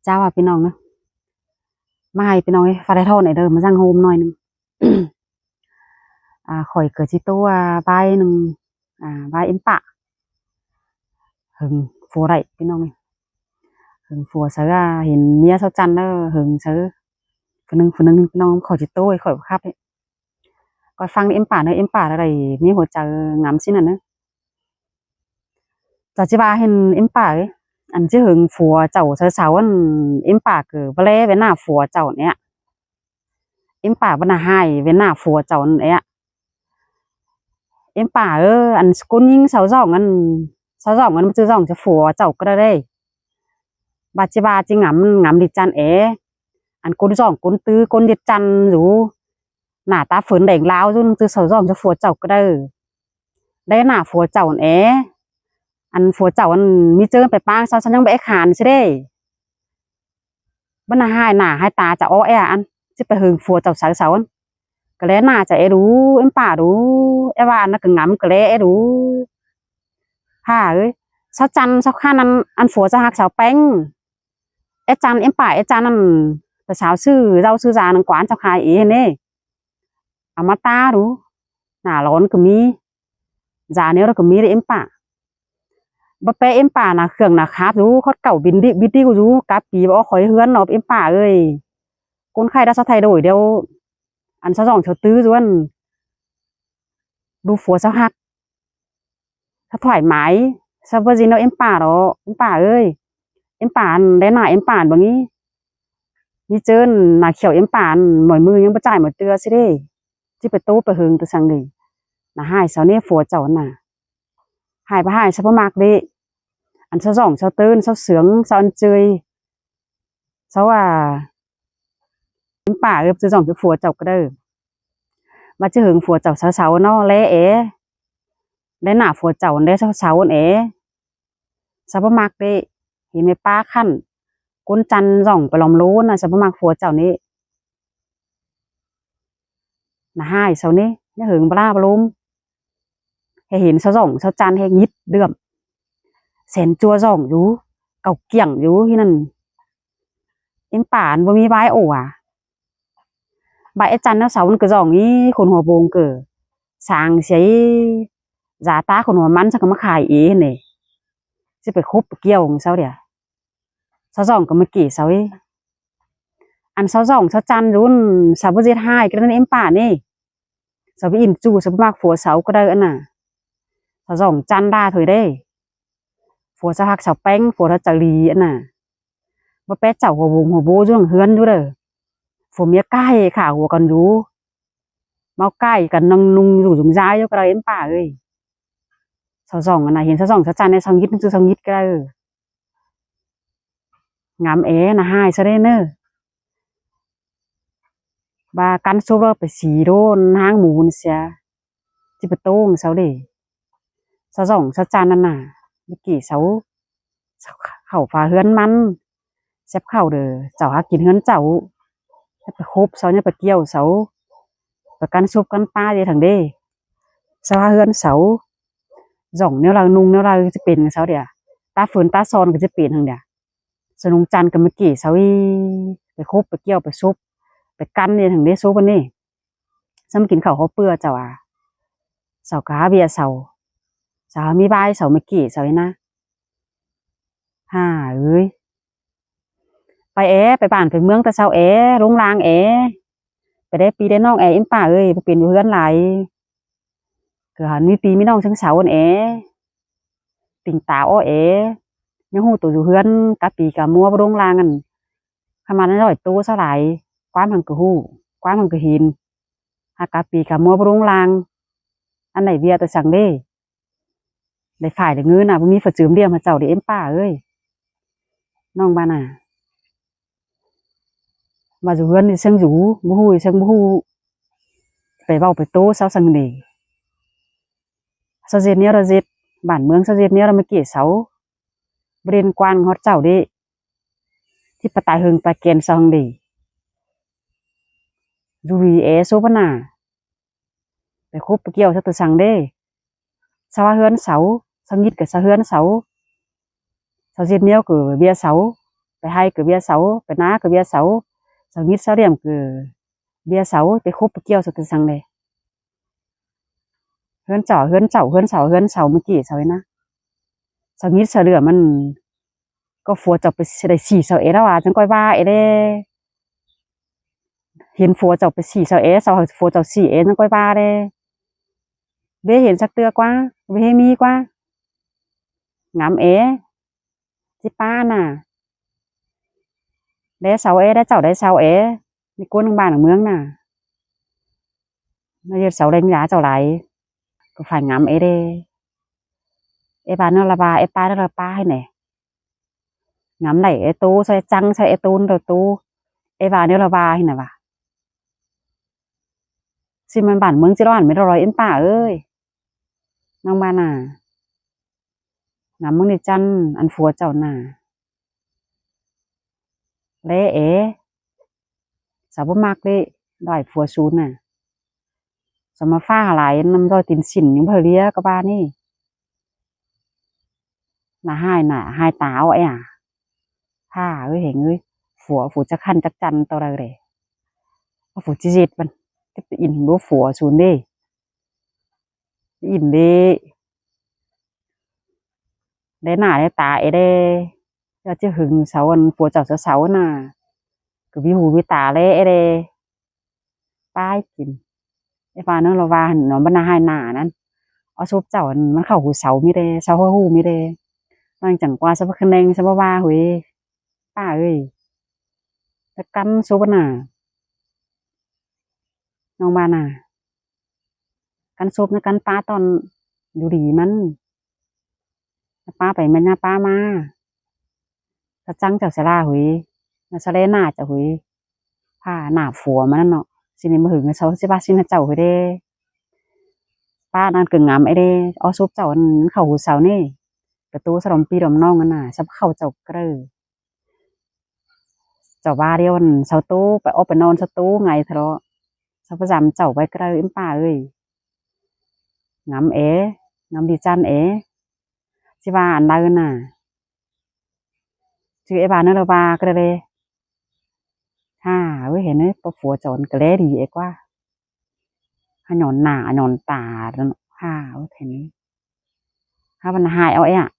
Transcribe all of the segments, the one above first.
เจ้าพี่น้องนะมาให้พี่น้องฟาได้ทอดหน่อยเด้อมาสั่งโฮมหน่อยหนึงข่อยเกิดที่ตัวใบหนึ่งใบเอ็มปะหึงฟัวไรพี่น้องนี่หึงฟัวเสือเห็นเมียเช้าจันเด้อหึงเสือคนหนึงพี่น้องข่อยจิตตัวข่อยครับก็ฟังเอ็มปะเนอะเอ็มปะอะไรมีหัวใจงามสิน่ะเนอะจากที่บ้าเห็นเอ็มปะเอ้ยอันที่หึงฟัวเจ้าเสาอันเอ็มปะคือเบลเวนหน้าฟัวเจ้าเนี่ยเอ็มปะบรรณาให้เวนหน้าฟัวเจ้าเนี่ย em bà anh cún nhưng sáu giọng anh chưa giọng cho phù chậu cái đây bà chỉ ngắm ngắm đi chăn anh cún giọng cún tư cún đi chăn rú nà ta phấn đèn lao run từ sáu giọng cho phù chậu cái đây đấy nà phù chậu anh phù chậu anh mi chơi phải bang sao sao nhang bẽ khàn chứ đây bên là hai ta chậu anh chứ phải hưởng phù chậu sáu sáu cái lẽ nào chả đủ em bà đủ em bà nó cứ ngắm cái lẽ đủ ha ơi sao chăn sao khăn ăn phủa sao hạc sao bánh em chăn em bà em chăn ănแต่สาวซื้อเราซื้อจานกวานเจ้าขายเองเนี่ยเอามาตาดูหน้าร้อนก็มีจานนี้เราก็มีเลยเอ็มป่าบ่เปเอ็มป่าน่ะเครื่องน่ะครับดูเขาเก่าบิดดีกูดูกะปีบ่คอยเฮือนเนาะเอ็มป่าเอ้ยคนไข้ได้สะไทยโดยเดียวอันสะสองเฉาตื้อส่วนดูฝัวสะหักถ้าถอยไม้ซาบจีโนเอ็มป่าเนาะเอ็มป่าเอ้ยเอ็มป่าได้หน้าเอ็มป่าบางนี้นี่เจอหน้าเขียวเอ็มป่าหมอยมือยังบ่จ่ายหมอยเตือสิเด้ที่ไปตู้ไปหึงตัวสังนี่น่ะหายเสาเนี่ยฝัวเจ้าน่ะหายไปหายซะบ่มากเด้อันสะสองเฉาตื้นเฉาเสืองเฉาอันเจยเฉาว่าเอ็มป่าสะสองจะฝัวเจ้าก็ได้มาจะหึงฝัวเจ้าเสาเนาะแลได้หน้าฝัวเจ้าได้เสาซะบ่มักเด้เห็นในป้าคั่นก้นจันส่องไปลอมรู้น่ะซะบ่มักฝัวเจ้านี่น่ะหายเสานี่อย่าหึงบ่ล่าบ่ลุมให้เห็นเสาส่องเสาจันให้งิดเดือมแสนจัวส่องอยู่เก่าเกี่ยงอยู่ที่นั่นเอ็มป่านบ่มีใบโอ้ใบไอ้จันเนาะเสามันก็ส่องนี้คนหัวโบงเกิดสร้างเสียยาตาคนหัวมันซะก็มาขายเองนี่สิไปคบไปเกี่ยวของเสาเดียวเสาส่องก็มากี่เสาอันเสาส่องเสาจันรุ่นสาวบ่เจ็ดห้าก็นั่นเอ็มป่านี่เสาไปอินจูเสาบ่มักผัวเสาก็ได้อันน่ะเสาส่องจันด่าถอยได้ผัวเสาหักเสาแป้งผัวเสาจักรีอันน่ะบ่แป๊ะเจ้าหัววงหัวโบอยู่เฮือนอยู่เด้อผัวเมียใกล้ขาหัวกันอยู่เมาใกล้กันนั่งนุ่งอยู่จุงย้ายอยู่ก็ได้เอ็มป่าเอ้ยเสาส่องอันน่ะเห็นเสาส่องเสาจันในเสายิดมันคือเสายิดก็ได้งามน่ะหายซะได้เน้อบากันซุบไปสีโดนหางหมูนี่เสียจิไปโต้งเสาเด้เสาส่องเสาจันนั่นน่ะเมื่อกี้เสาเข้าฟ้าเฮือนมันแซ่บเข้าเด้อเจ้าหากินเฮือนเจ้าไปคบเสาเนี่ยไปเกี่ยวเสาไปกันซุบกันป้าเด้ถังเด้เสาเฮือนเสาส่องเนี่ยเรานุ่งเนี่ยเราจะเป็นเสาเดียวตาฝืนตาซอนก็จะเป็นทางเดียวสนุงจันกับเมื่อกี้เสาไปคบไปเกี่ยวไปซุบไปกันเนี่ยถังเด้ซุบกันนี่ซ้ำกินข้าวเขาเปื่อเจ้าเสากาเบียเสามีใบเสาเมื่อกี้เสานะเอ้ยไปไปบ้านไปเมืองแต่เช้าลงรางไปได้ปีได้น้องเอ็มป่าเอ้ยเปลี่ยนอยู่เฮือนหลายเกิดหันมีปีมีน้องทั้งเสาติ่งตายังหูตัวอยู่เฮือนกะปีกะมัวบ่ลงรางกันขมานั้นร่อยตู้ซะหลายความหังกะฮู้ความหังกะหินหากะปีกะมัวบ่ลงรางอันไหนเบียตัวสั่งเด้ได้ฝ่ายได้เงินน่ะบ่มีฝาจืมเดียมาเจ้าได้เอ็มป่าเอ้ยน้องบ้านน่ะมาอยู่เฮือนนี่เชิงอยู่บ่ฮู้เชิงบ่ฮู้ไปเว้าไปโตเซาสังนี่เซาเจ็ดเนี่ยเราเจ็ดบ้านเมืองเซาเจ็ดเนี่ยเรามาเกะเสาบริเวณกว้านฮอดเจ้าเด้ที่ปะตายเฮงปะเกณฑ์ซองเด้ดูวีโซปนาไปคบไปเกี่ยวซะตัวสังเด้สาวเฮือนเสาสังยิดกับสาวเฮือนเสาเจ็ดเนี่ยก็เบียเสา ไปให้คือเบียเสาไปน้าคือเบียเสาเสางิดเสาเหลี่ยมคือเบียเสาไปคุบไปเกี่ยวสักสังเลยเฮือนเจาะเฮือนเจ้าเฮือนเสาเฮือนเสาเมื่อกี้เสาไอ้นะเสางิดเสาเหลี่ยมมันก็ฟัวจับไปได้สี่เสาเอแล้วว่าจังก้อยว่าเอเด้เห็นฟัวจับไปสี่เสาเอเสาฟัวจับสี่เอจังก้อยว่าเด้เบ้เห็นสักเตือกว่าเบ้มีกว่างามเอจิป้าน่ะได้เสาเอได้เจ้าได้เสาเอมีก้นบ้านของเมืองน่ะไม่ใช่เสาเล็งยาเจ้าไหลก็phải ngắm ế đê ế bà nó là bà ế ba nó là ba hay nè ngắm này ế tu sao trăng sao ế tu rồi tu ế bà nó là ba hay nè bà xin mình bản mướn chỉ lo hẳn mới rồi ế bà ơiน้องบ้านน่ะngắmมึงในจันอันฟัวเจ้าน่ะเละเอ๋สาวบ่มักเด้ด้อยฟัวซูนน่ะสมาฟ้าหลายน้ำด้อยตินสินยังเพลียกับบ้านนี่น่ะhai táo ấy à ha ơi hình ơi phủจะคันจักจันตัวอะไรเลยphủจีเจ็ดมันจะไปอินดูฝัวซูนดิอินดิได้หน้าได้ตาเอเด้จะจะหึงเสาอันฝัวเจ้าเสาน่ะก็วิหูวิตาเลยเอเด้ป้ายกินไอ้ฟ้าเนาะเราว่าเนาะบรรณาให้หน้านั้นเอาซุปเจ้ามันเข้าหูเสามีเด้เสาหูมีเด้บางจังกว่าสะพักแดงสะบ่ว่าหุยป้าเอ้ยจะกันซุปน่ะน้องบ้านน่ะกันซุปนะกันป้าตอนดูดีมันป้าไปมันนะป้ามาถ้าจังเจ้าสลาหุยนะสะเลหน้าเจ้าหุยผ้าหน้าฝัวมันนั่นเนาะสินี่มาหึงเสาสิบ้าสินะเจ้าหุยเด้ป้านั่นกึ่งงามไอ้เด้เอาซุปเจ้าอันเข้าหูเสานี่ประตูสลมปีดมน้องกันน่ะสับเข้าเจ้าเกลือเจ้าว่าเดียวเสาตู้ไปเอาไปนอนเสาตู้ไงเถอะสับประจำเจ้าไว้เกลืออิ้มป้าเอ้ยงามเอ๋งามดีจันเอ๋สิว่าอันใดน่ะชื่อไอ้บ้านนั่นเราว่าก็เลยฮ่าเว้ยเห็นไหมพอฝัวจอนก็เลยดีเอกว่าหนอนหน้าหนอนตาแล้วฮ่าเว้ยเห็นไหมถ้ามันหายเอาไอ้อะ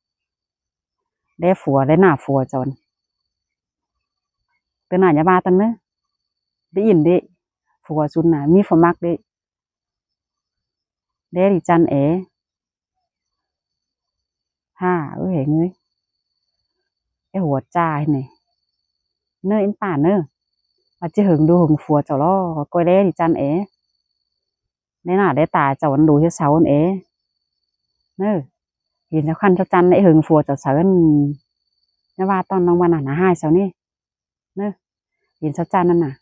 ได้ฝัวได้หน้าฝัวจอนตัวหน้าอย่าบ้าตันเนอะได้ยินดิฝัวจุนน่ะมีฝนมากดิเดดิจันเอ๋ฮ่าเว้ยเห็นไหมไอ้หัวจ่ายเนี่ยเนอะอินป่าเนอะว่าจะหึงดูหึงฝัวเจ้าล้อก้อยเดดิจันเอ๋ได้หน้าได้ตาเจ้าวันดูเช้าเสาเอ๋เนอะยินเจ้าคันเจ้าจันไอ้หึงฝัวเจ้าเสาเนี่ยว่าตอนน้องวันน่ะหายเสานี่เนอะยินเจ้าจันนั่นน่ะ